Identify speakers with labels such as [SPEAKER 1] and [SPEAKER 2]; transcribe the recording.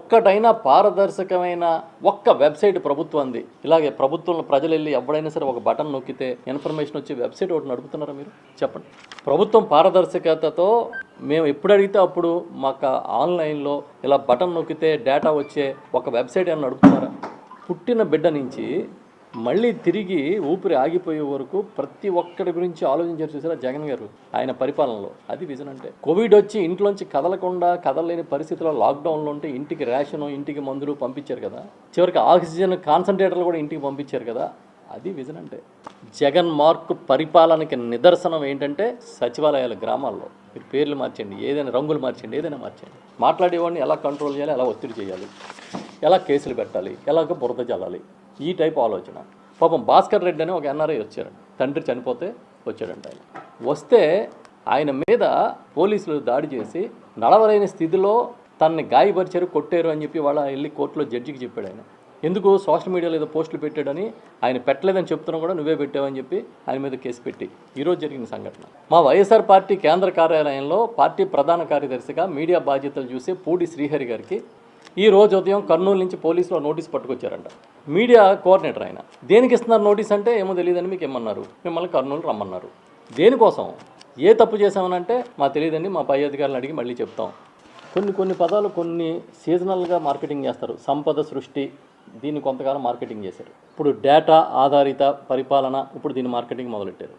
[SPEAKER 1] ఒక్కటైనా పారదర్శకమైన ఒక్క వెబ్సైట్ ప్రభుత్వంది ఇలాగే ప్రభుత్వంలో ప్రజలు వెళ్ళి ఎవడైనా సరే ఒక బటన్ నొక్కితే ఇన్ఫర్మేషన్ వచ్చే వెబ్సైట్ ఒకటి నడుపుతున్నారా మీరు చెప్పండి. ప్రభుత్వం పారదర్శకతతో మేము ఎప్పుడు అడిగితే అప్పుడు మాకు ఆన్లైన్లో ఇలా బటన్ నొక్కితే డేటా వచ్చే ఒక వెబ్సైట్ ఏమైనా నడుపుతున్నారా? పుట్టిన బిడ్డ నుంచి మళ్ళీ తిరిగి ఊపిరి ఆగిపోయే వరకు ప్రతి ఒక్కటి గురించి ఆలోచించారు చూసారా జగన్ గారు ఆయన పరిపాలనలో. అది విజన్ అంటే. కోవిడ్ వచ్చి ఇంట్లోంచి కదలలేని పరిస్థితుల్లో లాక్డౌన్లో ఉంటే ఇంటికి రేషను, ఇంటికి మందులు పంపించారు కదా. చివరికి ఆక్సిజన్ కాన్సన్ట్రేటర్లు కూడా ఇంటికి పంపించారు కదా. అది విజన్ అంటే. జగన్ మార్క్ పరిపాలనకి నిదర్శనం ఏంటంటే సచివాలయాల గ్రామాల్లో మీరు పేర్లు మార్చండి, ఏదైనా రంగులు మార్చండి, ఏదైనా మార్చండి. మాట్లాడేవాడిని ఎలా కంట్రోల్ చేయాలి, ఎలా ఒత్తిడి చేయాలి, ఎలా కేసులు పెట్టాలి, ఎలాగ బురద చల్లాలి, ఈ టైప్ ఆలోచన. పాపం భాస్కర్ రెడ్డి అని ఒక ఎన్ఆర్ఐ వచ్చారు, తండ్రి చనిపోతే వచ్చాడంట. ఆయన వస్తే ఆయన మీద పోలీసులు దాడి చేసి నడవలేని స్థితిలో తనని గాయపరిచారు, కొట్టారు అని చెప్పి వాళ్ళ వెళ్ళి కోర్టులో జడ్జికి చెప్పాడు. ఆయన ఎందుకు సోషల్ మీడియాలో ఏదో పోస్టులు పెట్టాడని, ఆయన పెట్టలేదని చెప్తున్నా కూడా నువ్వే పెట్టావని చెప్పి ఆయన మీద కేసు పెట్టి ఈరోజు జరిగిన సంఘటన. మా వైఎస్ఆర్ పార్టీ కేంద్ర కార్యాలయంలో పార్టీ ప్రధాన కార్యదర్శిగా మీడియా బాధ్యతలు చూసే పూడి శ్రీహరి గారికి ఈ రోజు ఉదయం కర్నూలు నుంచి పోలీసులో నోటీస్ పట్టుకొచ్చారంట. మీడియా కోఆర్డినేటర్ ఆయన. దేనికి ఇస్తున్నారు నోటీస్ అంటే ఏమో తెలియదని మీకు ఏమన్నారు, మిమ్మల్ని కర్నూలు రమ్మన్నారు. దేనికోసం, ఏ తప్పు చేసామనంటే మా తెలియదండి, మా పై అధికారులను అడిగి మళ్ళీ చెప్తాం. కొన్ని పదాలు కొన్ని సీజనల్గా మార్కెటింగ్ చేస్తారు. సంపద సృష్టి, దీన్ని కొంతకాలం మార్కెటింగ్ చేశారు. ఇప్పుడు డేటా ఆధారిత పరిపాలన, ఇప్పుడు దీన్ని మార్కెటింగ్ మొదలెట్టారు.